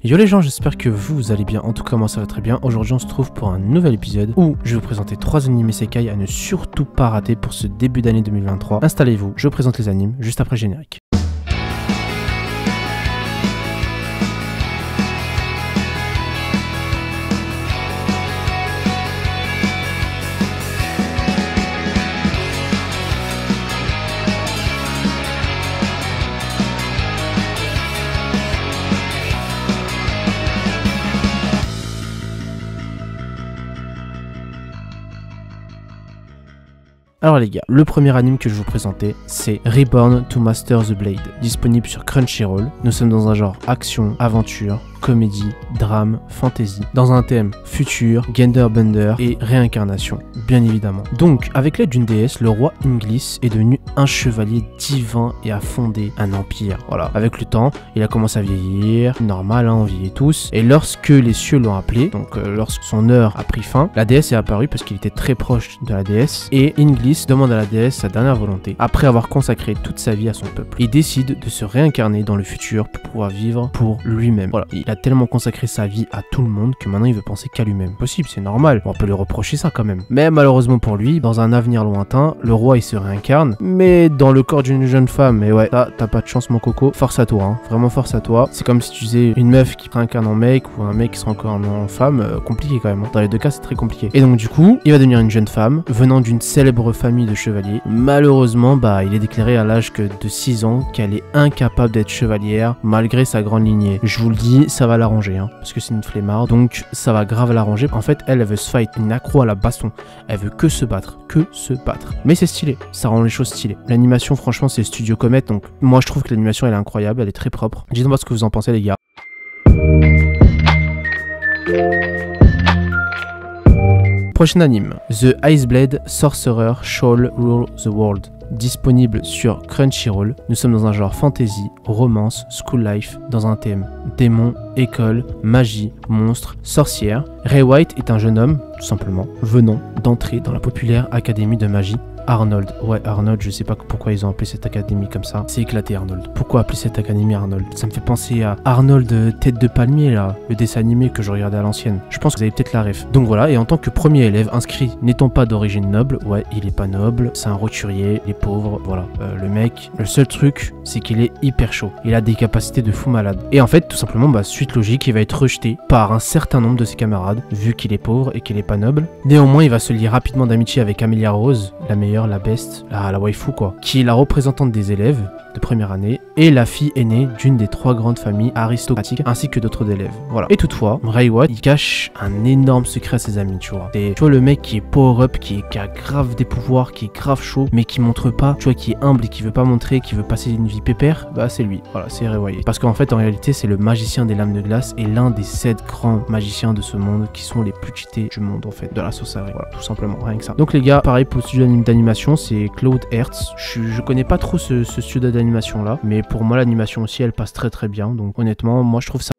Yo les gens, j'espère que vous allez bien, en tout cas moi ça va très bien. Aujourd'hui on se trouve pour un nouvel épisode où je vais vous présenter 3 animés Isekai à ne surtout pas rater pour ce début d'année 2023. Installez-vous, je vous présente les animes juste après le générique. Alors les gars, le premier anime que je vais vous présenter, c'est Reborn to Master the Blade, disponible sur Crunchyroll. Nous sommes dans un genre action, aventure, comédie, drame, fantasy, dans un thème futur, genderbender et réincarnation, bien évidemment. Donc, avec l'aide d'une déesse, le roi Inglis est devenu un chevalier divin et a fondé un empire. Voilà, avec le temps, il a commencé à vieillir, normal, hein, on vieillit tous, et lorsque les cieux l'ont appelé, donc lorsque son heure a pris fin, la déesse est apparue parce qu'il était très proche de la déesse, et Inglis demande à la déesse sa dernière volonté, après avoir consacré toute sa vie à son peuple. Il décide de se réincarner dans le futur pour pouvoir vivre pour lui-même. Voilà, il a tellement consacré sa vie à tout le monde que maintenant il veut penser qu'à lui-même. Possible, c'est normal, on peut lui reprocher ça quand même. Mais malheureusement pour lui, dans un avenir lointain, le roi il se réincarne, mais dans le corps d'une jeune femme. Et ouais, t'as pas de chance mon coco, force à toi, hein. Vraiment force à toi. C'est comme si tu disais une meuf qui réincarne en mec ou un mec qui sera encore en femme, compliqué quand même, hein. Dans les deux cas c'est très compliqué. Et donc du coup, il va devenir une jeune femme, venant d'une célèbre famille de chevaliers. Malheureusement, il est déclaré à l'âge de 6 ans qu'elle est incapable d'être chevalière malgré sa grande lignée. Je vous le dis, ça va l'arranger, hein, parce que c'est une flemmarde, donc ça va grave l'arranger. En fait, elle veut se fight, une accro à la baston. Elle veut que se battre, Mais c'est stylé, ça rend les choses stylées. L'animation, franchement, c'est Studio Comet, donc moi je trouve que l'animation elle est incroyable, elle est très propre. Dites-moi ce que vous en pensez les gars. Prochain anime, The Iceblade Sorcerer Shall Rule the World. Disponible sur Crunchyroll. Nous sommes dans un genre fantasy, romance, school life, dans un thème démon, école, magie, monstre, sorcière. Ray White est un jeune homme, tout simplement, venant d'entrer dans la populaire académie de magie Arnold. Ouais, Arnold, je sais pas pourquoi ils ont appelé cette académie comme ça. C'est éclaté Arnold. Pourquoi appeler cette académie Arnold? Ça me fait penser à Arnold Tête de Palmier là, le dessin animé que je regardais à l'ancienne. Je pense que vous avez peut-être la ref. Donc voilà, et en tant que premier élève inscrit n'étant pas d'origine noble, ouais, il est pas noble, c'est un roturier, il est pauvre, voilà. Le mec, le seul truc, c'est qu'il est hyper chaud. Il a des capacités de fou malade. Et en fait, tout simplement, suite logique, il va être rejeté par un certain nombre de ses camarades, vu qu'il est pauvre et qu'il est pas noble. Néanmoins, il va se lier rapidement d'amitié avec Amelia Rose, la meilleure, la best, la waifu quoi, qui est la représentante des élèves de première année et la fille aînée d'une des 3 grandes familles aristocratiques ainsi que d'autres élèves. Voilà. Et toutefois, Ray White, il cache un énorme secret à ses amis, tu vois. Tu vois le mec qui est power up, qui a grave des pouvoirs, qui est grave chaud, mais qui montre pas, tu vois, qui est humble et qui veut pas montrer, qui veut passer une vie pépère, c'est lui. Voilà, c'est Ray White. Parce qu'en fait, en réalité, c'est le magicien des lames de glace et l'un des 7 grands magiciens de ce monde qui sont les plus cheatés du monde en fait, de la sauce à Ray. Voilà, tout simplement, rien que ça. Donc les gars, pareil pour le studio d'animation, c'est Cloud Hearts. Je connais pas trop ce studio d'animation là, mais pour moi l'animation aussi elle passe très très bien, donc honnêtement moi je trouve ça.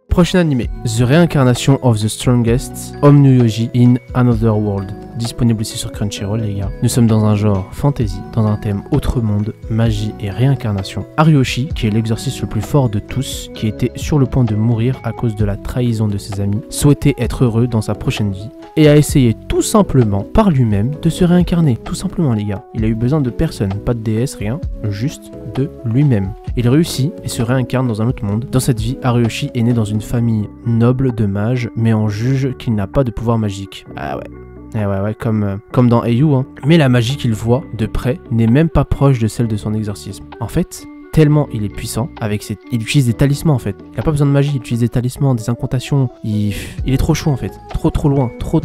Prochain animé, The Reincarnation of the Strongest Omnuyoji in Another World. Disponible ici sur Crunchyroll les gars. Nous sommes dans un genre fantasy, dans un thème autre monde, magie et réincarnation. Ariyoshi, qui est l'exorciste le plus fort de tous, qui était sur le point de mourir à cause de la trahison de ses amis, souhaitait être heureux dans sa prochaine vie et a essayé tout simplement par lui-même de se réincarner. Tout simplement les gars. Il a eu besoin de personne, pas de déesse, rien, juste de lui-même. Il réussit et se réincarne dans un autre monde. Dans cette vie, Ariyoshi est né dans une famille noble de mages, mais on juge qu'il n'a pas de pouvoir magique. Ah ouais. Ouais, comme dans Ayu, hein. Mais la magie qu'il voit de près n'est même pas proche de celle de son exorcisme. En fait, tellement il est puissant, il utilise des talismans en fait. Il n'a pas besoin de magie, il utilise des talismans, des incantations. Il est trop chaud en fait, trop loin, trop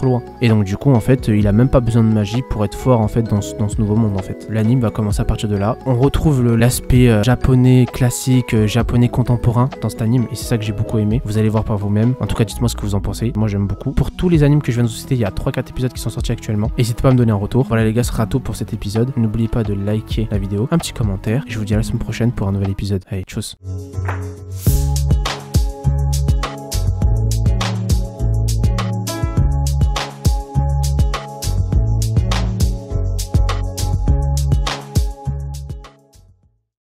loin. Et donc du coup en fait, il a même pas besoin de magie pour être fort en fait dans ce nouveau monde en fait. L'anime va commencer à partir de là. On retrouve l'aspect japonais classique, japonais contemporain dans cet anime et c'est ça que j'ai beaucoup aimé. Vous allez voir par vous-même. En tout cas, dites-moi ce que vous en pensez. Moi j'aime beaucoup. Pour tous les animes que je viens de vous citer, il y a 3-4 épisodes qui sont sortis actuellement. N'hésitez pas à me donner un retour. Voilà les gars, ce sera tout pour cet épisode. N'oubliez pas de liker la vidéo, un petit commentaire et je vous dis à la semaine prochaine pour un nouvel épisode. Allez, tchuss.